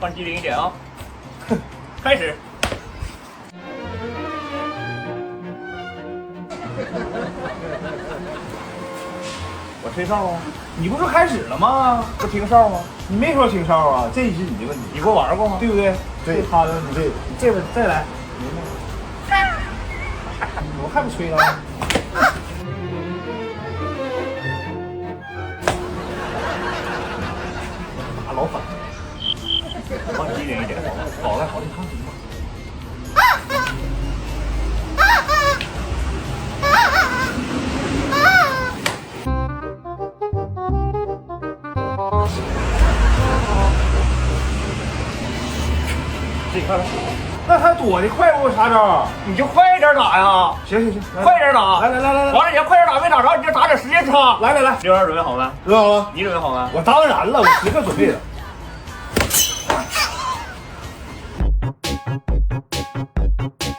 放机灵一点啊！开始。我吹哨啊！你不是说开始了吗？不听哨吗？你没说听哨啊，这是你的问题。你给我玩过吗？对不对？对是他的问题。对，你这边再来，明白？我还不吹呢。打老反，放机灵一点。好了好了，你看什么？自己看看。那他躲的快，我啥招？你就快点打呀！行行行，快点打！来来来来来，完了，你要快点打，没打着，你就打点时间差。来来来，刘二准备好没？知道吗？你准备好没？我当然了，我时刻准备了。